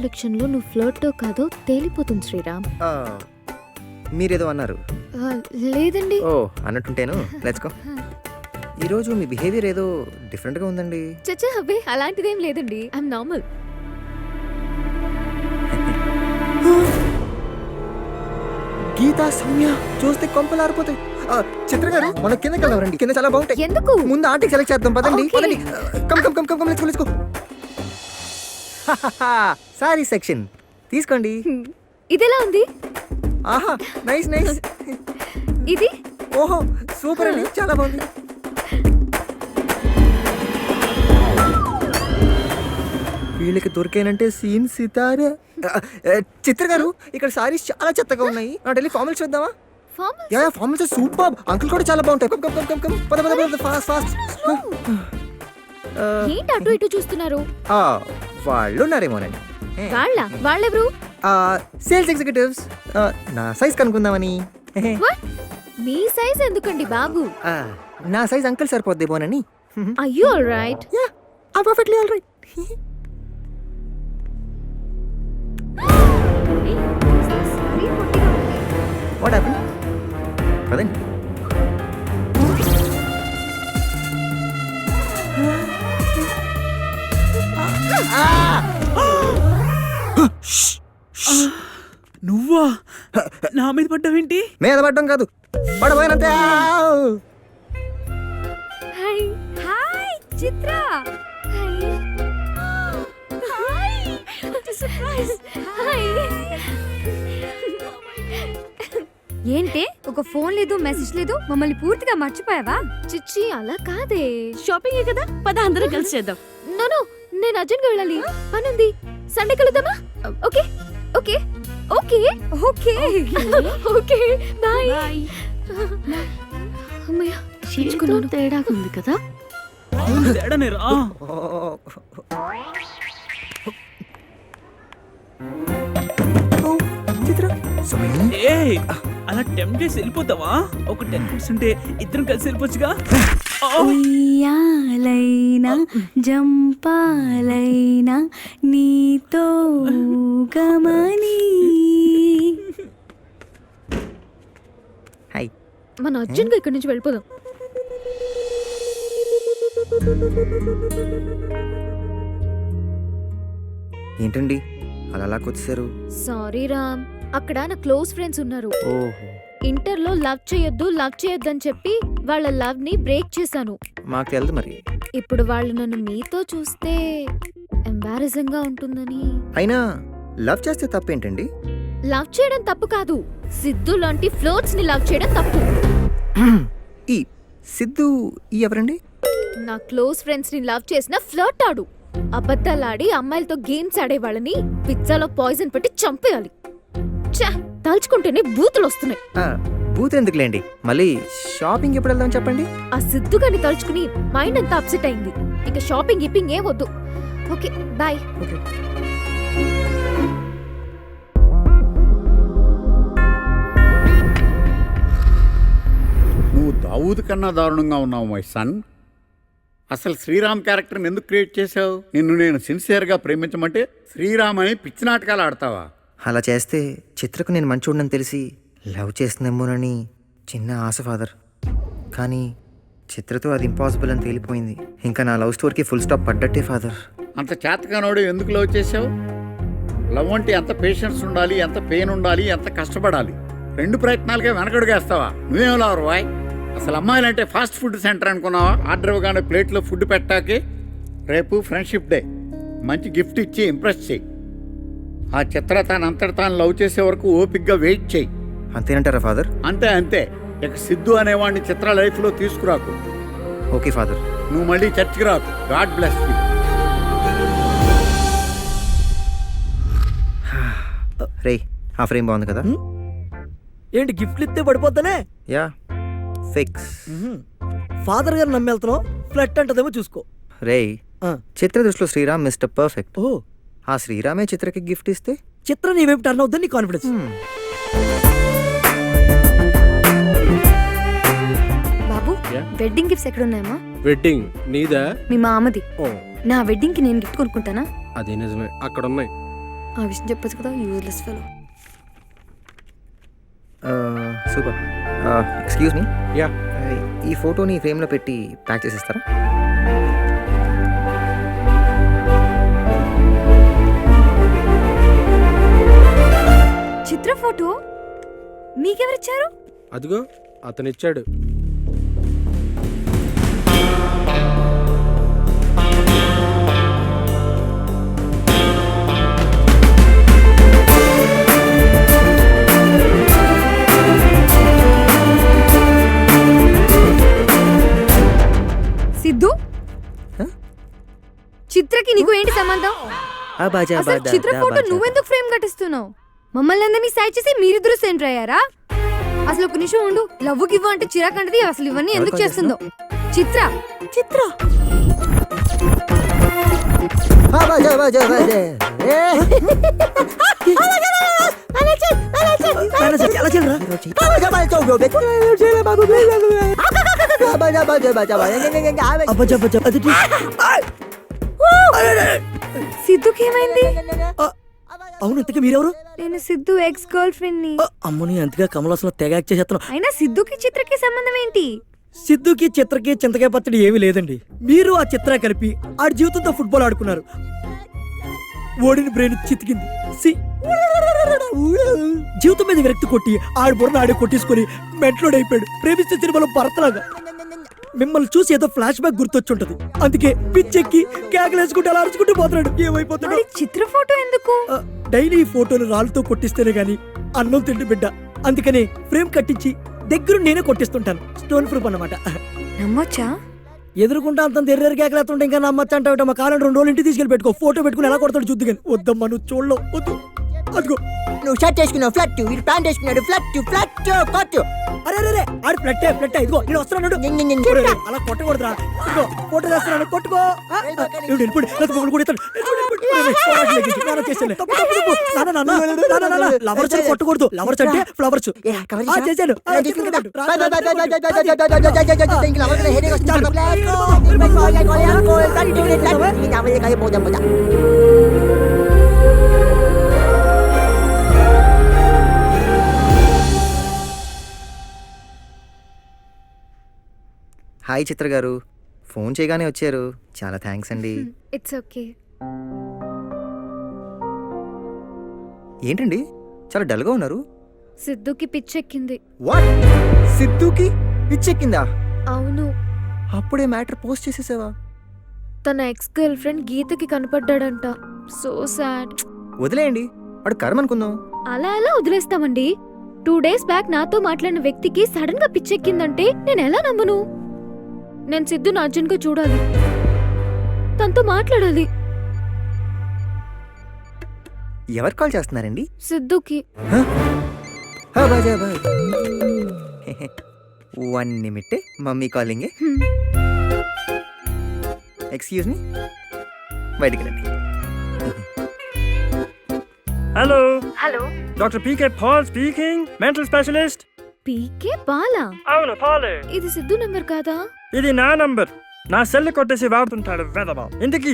Election లో నువ్వు float కాదో తేలిపోతుంది శ్రీరామ్. మీరేదో అన్నారు. లేదండి. ఓ అన్నట్టుంటేను. Let's go. ఈరోజు మీ బిహేవియర్ ఏదో డిఫరెంట్గా ఉందండి. చచ్చా అబ్బే అలాంటిదేం లేదండి. I'm normal. గీతా సౌమ్య చూస్తే కొంపలు ఆరిపోతాయి. చిత్ర గారు మన కిందకి వెళ్దాం రండి. కింద చాలా బాగుంటాయి. ఎందుకు? ముందు ఆర్టికి సెలెక్ట్ చేద్దాం. పదండి పదండి. Come come come come come let's go let's go. Sorry section తీసుకోండి. ఇదెలా ఉంది? ఆహా నైస్ నైస్. ఇది ఓహో సూపర్ అండి, చాలా బాగుంది. వీళ్ళకి దొరికానంటే సీన్ సితారే. చిత్ర గారు ఇక్కడ సారీస్ చాలా చెత్తగా ఉన్నాయి. ఢిల్లీ ఫార్మల్స్ చూద్దామా? Yeah formals super. అంకుల్ కూడా చాలా బాగుంటాయి. కమ్ కమ్ కమ్ కమ్ పద పద పద ఫాస్ట్ ఫాస్ట్. ఏంటి అటు ఇటు చూస్తున్నారు? వాళ్ళు ఉన్నారేమోనండి. వాళ్ళెవరు? Sales executives. నా సైజ్ కనుక్కుందామని. మీ సైజ్ ఎందుకండి బాబు? నా సైజ్ అంకుల్ సరిపోద్దేమోనని. Are you all right? Yeah, I'm perfectly all right. What happened? పదండి. నువ్వా నా మీద పడ్డావేంటి? మీద పడ్డం కాదు, పడబోయినంతే. Hi hi Chitra. Hi surprise. Hi. ఏంటే ఒక ఫోన్ లేదు, మెసేజ్ లేదు, మమ్మల్ని పూర్తిగా మర్చిపోయావా? చిచ్చి అలా కాదే. షాపింగ్ కదా, పద అందరం కలిసి చేద్దాం. నో నేను అర్జెంట్ గా వెళ్ళాలి, పనుంది. సండే కలుద్దామా? Okay okay okay okay okay bye. అమ్మయ్య చేయించుకున్నాను. తేడాగా ఉంది కదా. తేడానే రా. చిత్ర ఏయ్ అలా టెంప్ట్ చేసి వెళ్ళిపోతావా? ఒక 10% ఇద్దరం కలిసి వెళ్ళిపోవచ్చుగా. ఉయ్యాలైనా జంపాలైనా నీతో గమని. హాయ్. మనం అర్జెంట్ గా ఇక్కడి నుంచి వెళ్ళిపోదాం. ఏంటండి అలా అలాకొచ్చేసారు? సారీ రామ్, అక్కడ నా క్లోజ్ ఫ్రెండ్స్ ఉన్నారు. ఓహో ఇంటర్ లో లవ్ చేయొద్దు అని చెప్పి వాళ్ళ లవ్ ని బ్రేక్ చేశాను. మాకు తెలుదు మరి. ఇప్పుడు వాళ్ళు నన్ను మీతో చూస్తే ఎంబారసింగ్ గా ఉంటుందని. అయినా లవ్ చేస్తే తప్పేంటండి? లవ్ చేయడం తప్పు కాదు, సిద్ధు లాంటి ఫ్లోట్స్ ని లవ్ చేయడం తప్పు. ఈ సిద్ధు ఈ ఎవరండి? నా క్లోజ్ ఫ్రెండ్స్ ని లవ్ చేసిన ఫ్లర్ట్ ఆడు. అబద్ధాలాడి అమ్మాయిలతో గేమ్స్ ఆడే వాళ్ళని పిజ్జాలో పాయిజన్ పెట్టి చంపేయాలి. తలుచుకుంటేనే బూతులు వస్తున్నాయి. బూత్ ఎందుకులేండి, మళ్ళీ షాపింగ్ ఎప్పుడు వెళ్దాం చెప్పండి. ఆ సిద్ధుగాని తలుచుకుని మైండ్ అంతా అప్సెట్ అయింది. ఇక షాపింగ్ గిప్పింగ్ ఏం వద్దు. Okay bye. నువ్వు దావూద్ కన్నా దారుణంగా ఉన్నావు మై సన్. అసలు శ్రీరామ్ క్యారెక్టర్ని ఎందుకు క్రియేట్ చేశావు? నిన్ను నేను సిన్సియర్గా ప్రేమించమంటే శ్రీరామ్ అని పిచ్చి నాటకాలు ఆడతావా? అలా చేస్తే చిత్రకు నేను మంచోడని తెలిసి లవ్ చేస్తుందేమోనని చిన్న ఆశ ఫాదర్. కానీ చిత్రతో అది ఇంపాసిబుల్ అని తేలిపోయింది. ఇంకా నా లవ్ స్టోరీకి ఫుల్ స్టాప్ పడ్డట్టే ఫాదర్. అంత చేతకానోడు ఎందుకు లవ్ చేసావు? లవ్ అంటే ఎంత పేషెన్స్ ఉండాలి, ఎంత పెయిన్ ఉండాలి, ఎంత కష్టపడాలి. 2 ప్రయత్నాలుగా వెనకడుగేస్తావా? నువ్వేం లవరు వాయ్? అసలు అమ్మాయిలంటే ఫాస్ట్ ఫుడ్ సెంటర్ అనుకున్నావా? ఆర్డర్ ఇవ్వగానే ప్లేట్లో ఫుడ్ పెట్టాకే. రేపు ఫ్రెండ్షిప్ డే, మంచి గిఫ్ట్ ఇచ్చి ఇంప్రెస్ చేయి. ఆ చిత్ర తానంతట తాను లవ్ చేసే వరకు ఓపిక్గా వెయిట్ చేయి. అంతేనంటారా ఫాదర్? అంతే అంతే. ఇక సిద్ధు అనేవాడిని చిత్ర లైఫ్లో తీసుకురాకు. Okay father. నువ్వు మళ్ళీ చర్చికి రాకు. God bless you. రే ఆ ఫ్రేమ్ బాగుంది కదా? ఏంటి గిఫ్ట్లు ఇస్తే పడిపోతానే? Yeah fix. ఫాదర్ గారు నమ్మెళ్తున్నావు, ఫ్లట్ అంటదేమో చూసుకో. రే చిత్ర దృష్టిలో శ్రీరామ్ మిస్టర్ పర్ఫెక్ట్. ఓ ఆ శ్రీరామే చిత్రకి గిఫ్ట్ ఇస్తే చిత్ర నీ వైపు టర్న్ అవుతుంది. నీ కాన్ఫిడెన్స్. బాబు వెడ్డింగ్ గిఫ్ట్స్ ఎక్కడ ఉన్నాయమ్మా? వెడ్డింగ్ నీదా? మీ మామది. ఓ నా వెడ్డింగ్ కి నేను గిఫ్ట్ కొనుక్కుంటానా? అదే నిజమే, అక్కడ ఉన్నాయి. ఆ విషయం చెప్పచ్చు కదా, useless fellow. Super. Excuse me, yeah ఈ ఫోటోని ఫ్రేమ్లో పెట్టి ప్యాక్ చేసేస్తారా? చిత్ర ఫోటో మీకెవరిచ్చారు? అదిగో అతనిచ్చాడు. సిద్ధు, చిత్రకి నీకు ఏంటి సంబంధం? అసలు చిత్ర ఫోటో నువ్వెందుకు ఫ్రేమ్ కట్టిస్తున్నావు? మమ్మల్ని అందరినీ సైడ్ చేసి మీరిద్దరు సెంటర్ అయ్యారా? అసలు ఒక నిమిషం ఉండు. లవ్ గివ్ అంటే చిరాకంటది. అసలు ఇవన్నీ ఎందుకు చేస్తుందో? చిత్ర చిత్ర సిద్ధుకి ఏమైంది? అవును, ఇంతకీ మీరెవరు? నేను సిద్ధు ఎక్స్ గర్ల్ ఫ్రెండ్ ని. అమ్మని అంతగా కమలాసన తెగ యాక్ట్ చేసేస్తున్నావు. అయినా సిద్ధుకి చిత్రకి సంబంధం ఏంటి? సిద్ధుకి చిత్రకి చింతకాయ పచ్చడి ఏమీ లేదండి. మీరు ఆ చిత్ర కలిపి ఆడి జీవితంతో ఫుట్బాల్ ఆడుకున్నారు. ఓడిన బ్రెయిన్ చితికింది. జీవితం మీద విరక్తి కొట్టి ఆడి బుర్రను ఆడి కొట్టేసుకొని మెంట్లోడ్ అయిపోయాడు. ప్రేమిస్తే సినిమాలో భరతలాగా. మిమ్మల్ని చూసి ఏదో ఫ్లాష్ బ్యాక్ గుర్తొచ్చుంటది. అందుకే పిచ్చెక్కి కేకలేసుకుంటూ అలా అరుచుకుంటూ పోతున్నాడు. ఏమైపోతాడు? మరి చిత్ర ఫోటో ఎందుకు? డైలీ ఈ ఫోటోలు రాళ్ళతో కొట్టిస్తేనే గాని అన్నం తిండి బిడ్డ. అందుకని ఫ్రేమ్ కట్టించి దగ్గర నేనే కొట్టిస్తుంటాను. స్టోన్ ప్రూఫ్ అన్నమాట. నమ్మొచ్చా? ఎదురుకుంటా అంత తెర్రెరు కేకలేస్తుంటే ఇంకా నమ్మచ్చ అంటావు. మా కాలం 2 రోజులు ఇంటికి తీసుకెళ్ళి పెట్టుకో. ఫోటో పెట్టుకుని ఎలా కొడతాడు చూద్దు. కానీ వద్దమ్మా, నువ్వు చూడలో వద్దు. అదిగో నువ్వు షర్ట్ వేసుకున్నావు ఫ్లట్, వీడు ప్యాంట్ వేసుకున్నాడు ఫ్లట్ ఫ్లట్ కొట్టు. అరే రే ఆడు ఫ్లట్టే ఇదిగో నేను వస్తున్నాడు. అలా కొట్టకూడదురా. ఇదిగో ఫోటో వేస్తున్నాను, కొట్టుకో. వెళ్ళిపోయి లవర్స్ కొట్టకూడదు. లవర్స్ అంటే ఫ్లవర్స్. చేశాను. హాయ్ చిత్ర గారు, ఫోన్ చేయగానే వచ్చారు. చాలా థ్యాంక్స్ అండి. It's okay. ఏంటండి చాలా డల్గా ఉన్నారు? సిద్ధుకి పిచ్చెక్కింది. వాట్? సిద్ధుకి పిచ్చెక్కిందా? అవును. అప్పుడే మ్యాటర్ పోస్ట్ చేసేసావా? తన ఎక్స్ గర్ల్ ఫ్రెండ్ గీతకి కనపడ్డాడంట. So sad. వదిలేయండి, వాడు కర్మ అనుకుందాం. అలా ఎలా వదిలేస్తామండి? 2 days బ్యాక్ నాతో మాట్లాడిన వ్యక్తికి సడన్ గా పిచ్చెక్కిందంటే నేను ఎలా నమ్మను? నేను సిద్ధుని అర్జెంట్గా చూడాలి, తనతో మాట్లాడాలి. ఎవరు కాల్ చేస్తున్నారండి? సిద్ధుకి. 1 minute, mummy calling. Excuse me, బయటికి రండి. Hello hello, doctor PK Paul speaking, mental specialist. PK Bala? అవును పాలే. ఇది సిద్ధు నంబర్ కాదా? ఇది నా నంబర్. నా సెల్ కొట్టేసి వాడుతుంటాడు వెదవా. ఇంతకీ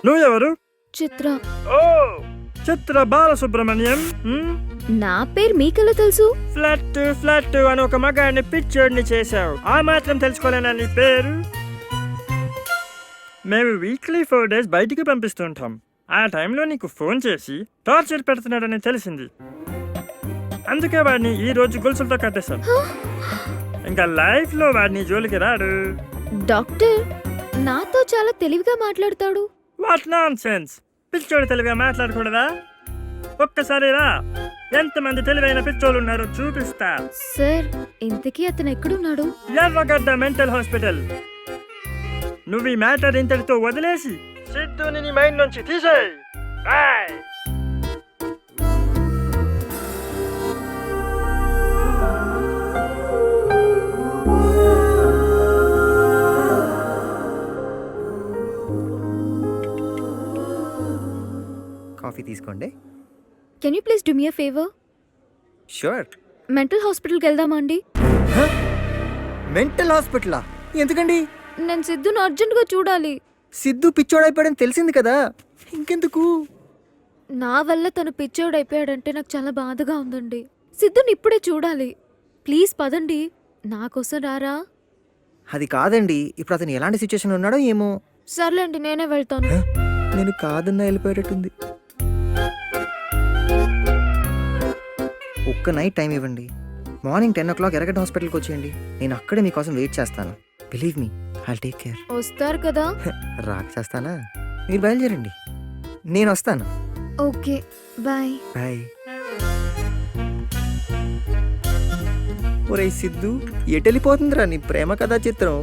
నువ్వెవరు? చిత్ర. ఓ చిత్ర బాలసుబ్రహ్మణ్యం. నా పేరు మీకెలా తెలుసు? ఫ్లట్ అని ఒక మగాడిని పిచ్చోడిని చేశావు. ఆ మాత్రం తెలుసుకోలేనా నీ పేరు? మేము వీక్లీ 4 days బయటికి పంపిస్తుంటాం. ఆ టైంలో నీకు ఫోన్ చేసి టార్చర్ పెడుతున్నాడని తెలిసింది. అందుకే వాడిని ఈ రోజు గొలుసులతో కట్టేశాం. ఇంకా లైఫ్ లో వాడిని జోలికి రాడు. డాక్టర్ నాతో చాలా తెలివిగా మాట్లాడతాడు. What non sense. పిచ్చోడు తెలివిగా మాట్లాడకూడదా? ఒక్కసారి రా, ఎంతమంది తెలివైన పిచ్చోళ్ళు ఉన్నారో చూపిస్తా. సార్, ఇంతకీ అతను ఎక్కడున్నాడు? ఎర్రగడ్డ మెంటల్ హాస్పిటల్. నువ్వు ఈ మ్యాటర్ ఇంతటితో వదిలేసి సిద్ధుని నీ మైండ్ నుంచి తీసేయ్. బాయ్. కాఫీ తీసుకోండి. Can you please do me a favour? Sure. Mental హాస్పిటల్కి వెళ్దామా అండి? మెంటల్ హాస్పిటలా? ఎందుకండి? నేను సిద్ధుని అర్జెంట్గా చూడాలి. సిద్ధు పిచ్చోడైపోయాడని తెలిసింది కదా, ఇంకెందుకు? నా వల్ల తను పిచ్చోడైపోయాడంటే నాకు చాలా బాధగా ఉందండి. సిద్ధుని ఇప్పుడే చూడాలి. ప్లీజ్ పదండి, నా కోసం రారా? అది కాదండి, ఇప్పుడు అతను ఎలాంటి సిచ్యువేషన్ ఉన్నాడో ఏమో. సర్లేండి, నేనే వెళ్తాను. నేను కాదన్నా వెళ్ళిపోయేటట్టుంది. ఒక్క నైట్ టైం ఇవ్వండి. మార్నింగ్ 10 o'clock ఎరగడ్డ హాస్పిటల్కి వచ్చేయండి. నేను అక్కడే మీకోసం వెయిట్ చేస్తాను. Believe me, I'll take care. వస్తారు కదా? రాక చేస్తానా? మీరు బయలుదేరండి, నేను వస్తాను. Okay, bye. బాయ్. ఒరేయ్ సిద్ధు, ఎటెళ్ళిపోతుందిరా నీ ప్రేమ కథా చిత్రం?